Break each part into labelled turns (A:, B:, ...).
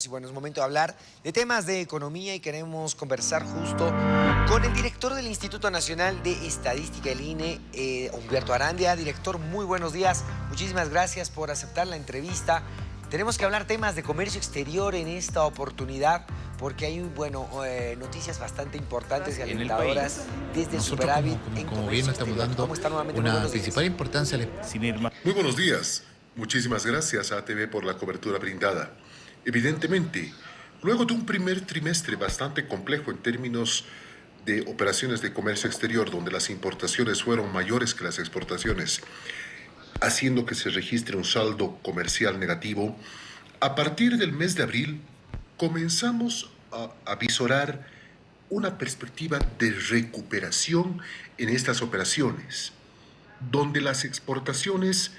A: y bueno, es momento de hablar de temas de economía y queremos conversar justo con el director del Instituto Nacional de Estadística, el INE, Humberto Arandia. Director, muy buenos días. Muchísimas gracias por aceptar la entrevista. Tenemos que hablar temas de comercio exterior en esta oportunidad porque hay, bueno, noticias bastante importantes y alentadoras desde el superávit en
B: como
A: comercio
B: gobierno estamos
A: exterior.
B: dando
A: ¿Cómo están nuevamente? Muy
B: una
A: buenos días.
B: principal importancia
C: Sin ir más.
D: Muy buenos días. Muchísimas gracias a ATV por la cobertura brindada. Evidentemente, luego de un primer trimestre bastante complejo en términos de operaciones de comercio exterior, donde las importaciones fueron mayores que las exportaciones, haciendo que se registre un saldo comercial negativo, a partir del mes de abril comenzamos a avisorar una perspectiva de recuperación en estas operaciones, donde las exportaciones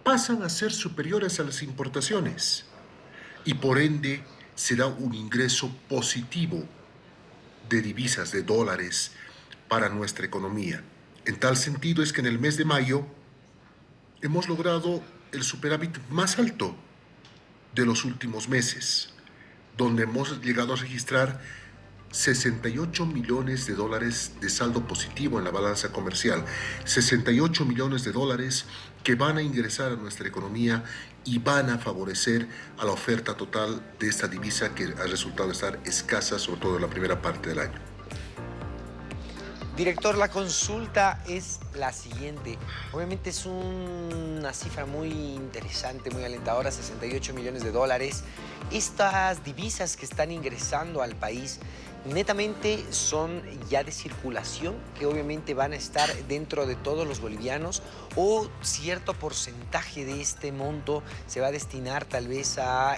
D: pasan a ser superiores a las importaciones y por ende se da un ingreso positivo de divisas, de dólares para nuestra economía. En tal sentido es que en el mes de mayo hemos logrado el superávit más alto de los últimos meses, donde hemos llegado a registrar 68 millones de dólares de saldo positivo en la balanza comercial, 68 millones de dólares que van a ingresar a nuestra economía y van a favorecer a la oferta total de esta divisa que ha resultado estar escasa, sobre todo en la primera parte del año.
A: Director, la consulta es la siguiente. Obviamente es una cifra muy interesante, muy alentadora, 68 millones de dólares. Estas divisas que están ingresando al país netamente son ya de circulación, que obviamente van a estar dentro de todos los bolivianos, o cierto porcentaje de este monto se va a destinar tal vez a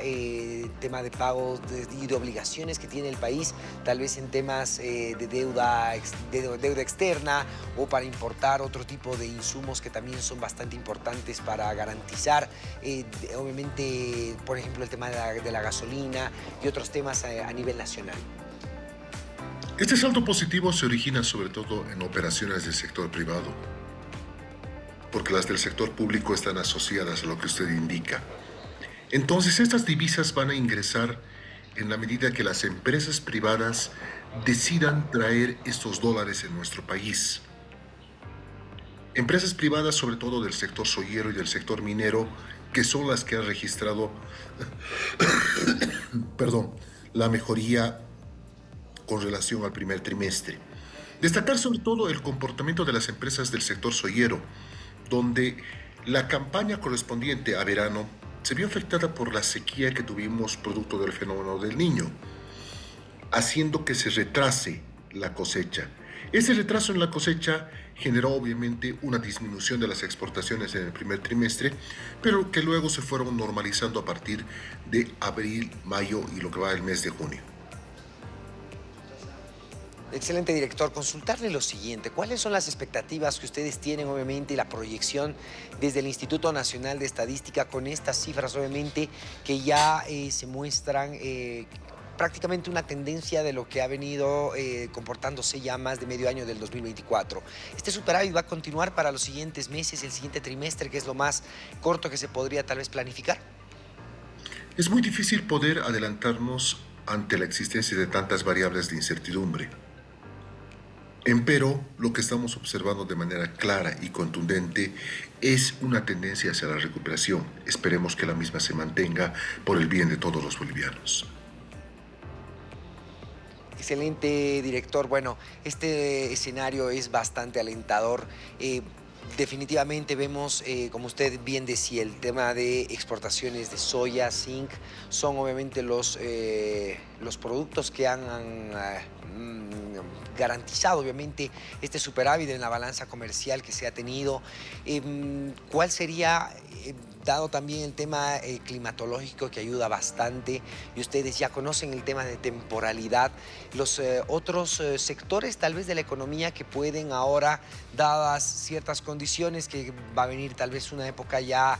A: tema de pagos y de obligaciones que tiene el país, tal vez en temas de deuda externa o para importar otro tipo de insumos que también son bastante importantes para garantizar, obviamente, por ejemplo, el tema de la gasolina y otros temas a nivel nacional.
D: Este saldo positivo se origina sobre todo en operaciones del sector privado, porque las del sector público están asociadas a lo que usted indica. Entonces, estas divisas van a ingresar en la medida que las empresas privadas decidan traer estos dólares en nuestro país. Empresas privadas, sobre todo del sector soyero y del sector minero, que son las que han registrado la mejoría con relación al primer trimestre. Destacar sobre todo el comportamiento de las empresas del sector soyero, donde la campaña correspondiente a verano se vio afectada por la sequía que tuvimos producto del fenómeno del Niño, haciendo que se retrase la cosecha. Ese retraso en la cosecha generó obviamente una disminución de las exportaciones en el primer trimestre, pero que luego se fueron normalizando a partir de abril, mayo y lo que va del mes de junio.
A: Excelente, director. Consultarle lo siguiente. ¿Cuáles son las expectativas que ustedes tienen, obviamente, y la proyección desde el Instituto Nacional de Estadística con estas cifras, obviamente, que ya se muestran prácticamente una tendencia de lo que ha venido comportándose ya más de medio año del 2024? ¿Este superávit va a continuar para los siguientes meses, el siguiente trimestre, que es lo más corto que se podría tal vez planificar?
D: Es muy difícil poder adelantarnos ante la existencia de tantas variables de incertidumbre. Empero, lo que estamos observando de manera clara y contundente es una tendencia hacia la recuperación. Esperemos que la misma se mantenga por el bien de todos los bolivianos.
A: Excelente, director. Bueno, este escenario es bastante alentador. Definitivamente vemos, como usted bien decía, el tema de exportaciones de soya, zinc, son obviamente los productos que han garantizado obviamente este superávit en la balanza comercial que se ha tenido. ¿Cuál sería, dado también el tema climatológico que ayuda bastante, y ustedes ya conocen el tema de temporalidad, los otros sectores tal vez de la economía que pueden ahora, dadas ciertas condiciones, que va a venir tal vez una época ya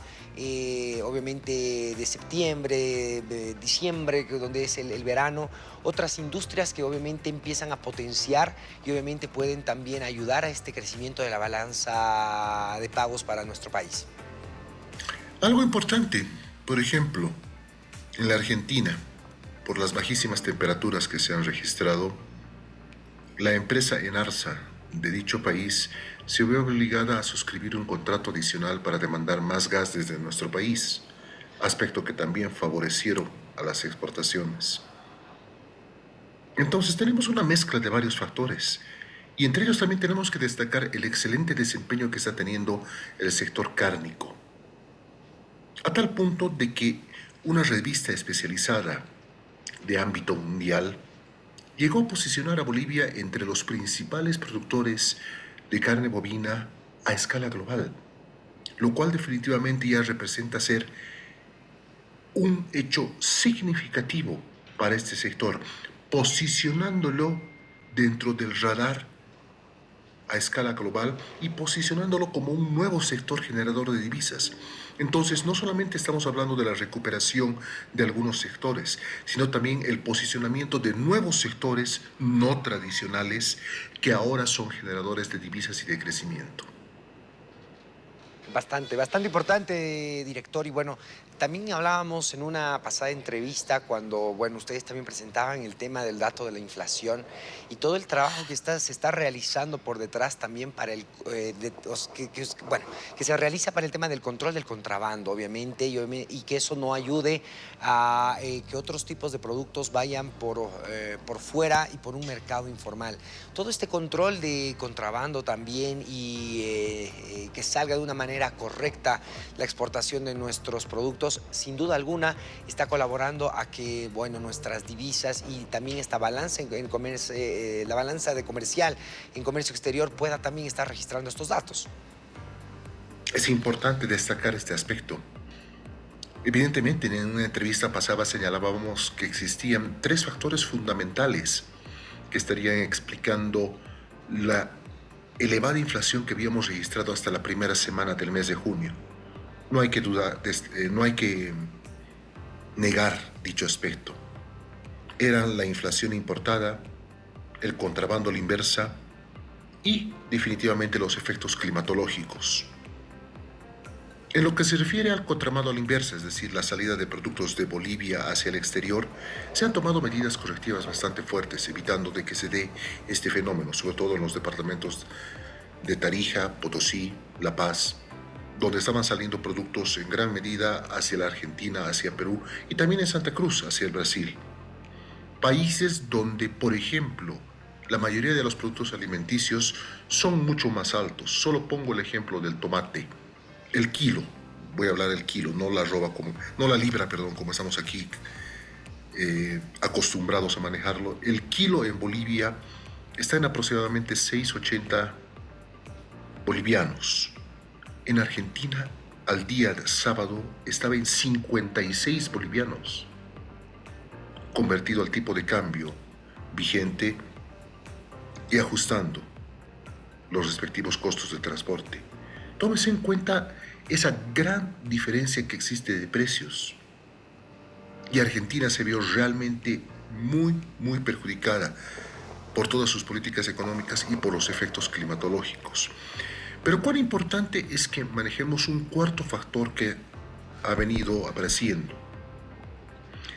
A: obviamente de septiembre, de diciembre, donde es el verano, otras industrias que obviamente empiezan a potenciar y obviamente pueden también ayudar a este crecimiento de la balanza de pagos para nuestro país?
D: Algo importante, por ejemplo, en la Argentina, por las bajísimas temperaturas que se han registrado, la empresa Enarsa de dicho país se vio obligada a suscribir un contrato adicional para demandar más gas desde nuestro país, aspecto que también favorecieron a las exportaciones. Entonces tenemos una mezcla de varios factores y entre ellos también tenemos que destacar el excelente desempeño que está teniendo el sector cárnico, a tal punto de que una revista especializada de ámbito mundial llegó a posicionar a Bolivia entre los principales productores de carne bovina a escala global, lo cual definitivamente ya representa ser un hecho significativo para este sector, posicionándolo dentro del radar a escala global y posicionándolo como un nuevo sector generador de divisas. Entonces, no solamente estamos hablando de la recuperación de algunos sectores, sino también el posicionamiento de nuevos sectores no tradicionales que ahora son generadores de divisas y de crecimiento.
A: Bastante importante, director. Y bueno, también hablábamos en una pasada entrevista cuando, bueno, ustedes también presentaban el tema del dato de la inflación y todo el trabajo que se está realizando por detrás también para que se realiza para el tema del control del contrabando, obviamente, y que eso no ayude a que otros tipos de productos vayan por fuera y por un mercado informal. Todo este control de contrabando también y que salga de una manera correcta la exportación de nuestros productos, sin duda alguna está colaborando a que, bueno, nuestras divisas y también esta balanza en comercio, la balanza de comercial en comercio exterior pueda también estar registrando estos datos.
D: Es importante destacar este aspecto. Evidentemente, en una entrevista pasada señalábamos que existían tres factores fundamentales que estarían explicando la elevada inflación que habíamos registrado hasta la primera semana del mes de junio. No hay que dudar, no hay que negar dicho aspecto. Eran la inflación importada, el contrabando a la inversa y definitivamente los efectos climatológicos. En lo que se refiere al contrabando a la inversa, es decir, la salida de productos de Bolivia hacia el exterior, se han tomado medidas correctivas bastante fuertes, evitando de que se dé este fenómeno, sobre todo en los departamentos de Tarija, Potosí, La Paz, donde estaban saliendo productos en gran medida hacia la Argentina, hacia Perú y también en Santa Cruz, hacia el Brasil. Países donde, por ejemplo, la mayoría de los productos alimenticios son mucho más altos. Solo pongo el ejemplo del tomate. El kilo, voy a hablar del kilo, no la libra, como estamos aquí acostumbrados a manejarlo. El kilo en Bolivia está en aproximadamente 6,80 bolivianos. En Argentina, al día de sábado, estaba en 56 bolivianos, convertido al tipo de cambio vigente y ajustando los respectivos costos de transporte. Tómese en cuenta esa gran diferencia que existe de precios. Y Argentina se vio realmente muy perjudicada por todas sus políticas económicas y por los efectos climatológicos. Pero cuán importante es que manejemos un cuarto factor que ha venido apareciendo.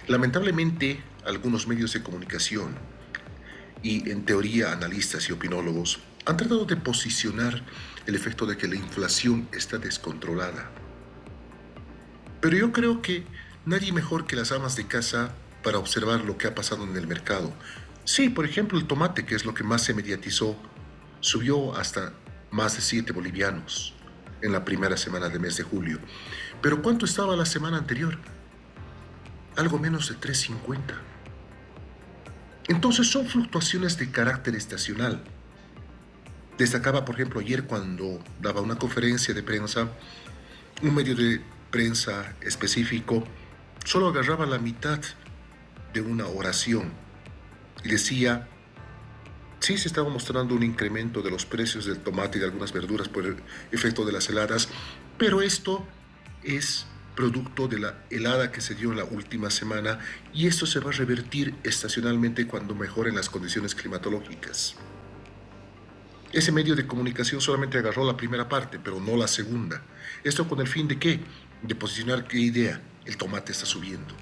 D: Lamentablemente, algunos medios de comunicación y, en teoría, analistas y opinólogos han tratado de posicionar el efecto de que la inflación está descontrolada. Pero yo creo que nadie mejor que las amas de casa para observar lo que ha pasado en el mercado. Sí, por ejemplo, el tomate, que es lo que más se mediatizó, subió hasta más de 7 bolivianos en la primera semana del mes de julio. ¿Pero cuánto estaba la semana anterior? Algo menos de 3,50. Entonces son fluctuaciones de carácter estacional. Destacaba, por ejemplo, ayer cuando daba una conferencia de prensa, un medio de prensa específico solo agarraba la mitad de una oración y decía: sí, se estaba mostrando un incremento de los precios del tomate y de algunas verduras por el efecto de las heladas, pero esto es producto de la helada que se dio en la última semana y esto se va a revertir estacionalmente cuando mejoren las condiciones climatológicas. Ese medio de comunicación solamente agarró la primera parte, pero no la segunda. ¿Esto con el fin de qué? De posicionar qué idea: el tomate está subiendo.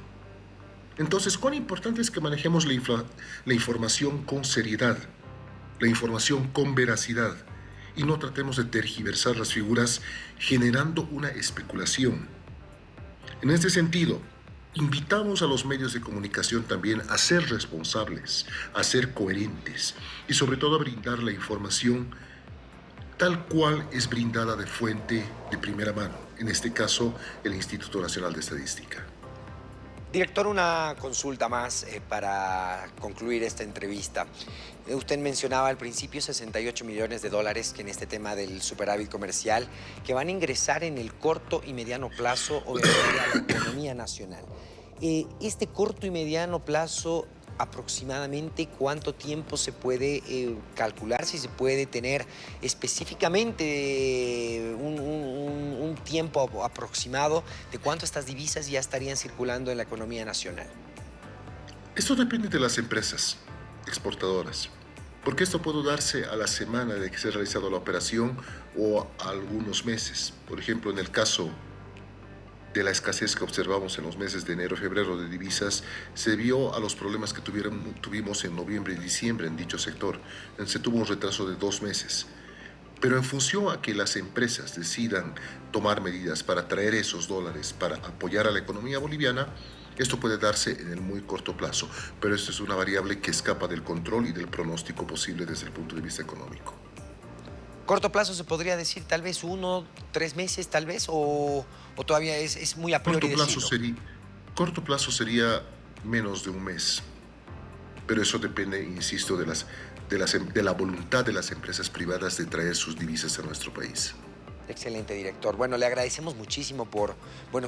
D: Entonces, cuán importante es que manejemos la información con seriedad, la información con veracidad, y no tratemos de tergiversar las figuras generando una especulación. En este sentido, invitamos a los medios de comunicación también a ser responsables, a ser coherentes y sobre todo a brindar la información tal cual es brindada de fuente de primera mano, en este caso el Instituto Nacional de Estadística.
A: Director, una consulta más para concluir esta entrevista. Usted mencionaba al principio 68 millones de dólares que en este tema del superávit comercial que van a ingresar en el corto y mediano plazo, obviamente, a la economía nacional. Este corto y mediano plazo, aproximadamente cuánto tiempo se puede calcular, si se puede tener específicamente un tiempo aproximado de cuánto estas divisas ya estarían circulando en la economía nacional.
D: Esto depende de las empresas exportadoras, porque esto puede darse a la semana de que se ha realizado la operación o a algunos meses. Por ejemplo, en el caso de la escasez que observamos en los meses de enero y febrero de divisas, se vio a los problemas que tuvimos en noviembre y diciembre en dicho sector. Se tuvo un retraso de 2 meses. Pero en función a que las empresas decidan tomar medidas para traer esos dólares para apoyar a la economía boliviana, esto puede darse en el muy corto plazo, pero esto es una variable que escapa del control y del pronóstico posible desde el punto de vista económico.
A: Corto plazo se podría decir tal vez 1, 3 meses tal vez, o todavía es muy a priori decirlo.
D: Corto plazo sería menos de un mes, pero eso depende, insisto, de la voluntad de las empresas privadas de traer sus divisas a nuestro país.
A: Excelente, director. Bueno, le agradecemos muchísimo por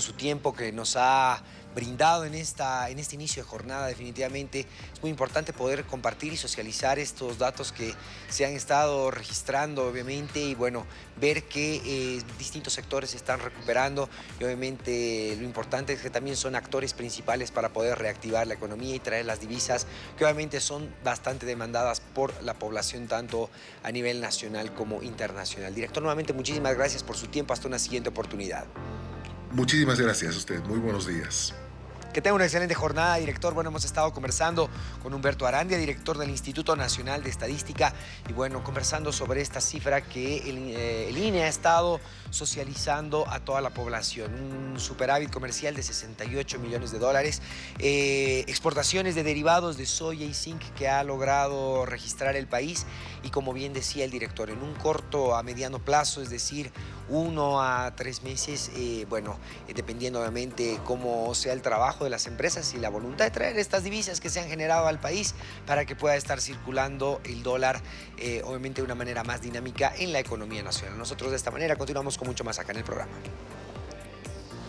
A: su tiempo que nos ha brindado en este inicio de jornada. Definitivamente es muy importante poder compartir y socializar estos datos que se han estado registrando, obviamente, y bueno, ver que distintos sectores se están recuperando y obviamente lo importante es que también son actores principales para poder reactivar la economía y traer las divisas que obviamente son bastante demandadas por la población, tanto a nivel nacional como internacional. Director, nuevamente muchísimas gracias por su tiempo. Hasta una siguiente oportunidad.
D: Muchísimas gracias a usted. Muy buenos días.
A: Que tenga una excelente jornada, director. Bueno, hemos estado conversando con Humberto Arandia, director del Instituto Nacional de Estadística, y bueno, conversando sobre esta cifra que el INE ha estado socializando a toda la población. Un superávit comercial de 68 millones de dólares, exportaciones de derivados de soya y zinc que ha logrado registrar el país, y como bien decía el director, en un corto a mediano plazo, es decir, 1 a 3 meses, dependiendo obviamente cómo sea el trabajo de las empresas y la voluntad de traer estas divisas que se han generado al país para que pueda estar circulando el dólar, obviamente de una manera más dinámica en la economía nacional. Nosotros de esta manera continuamos con mucho más acá en el programa.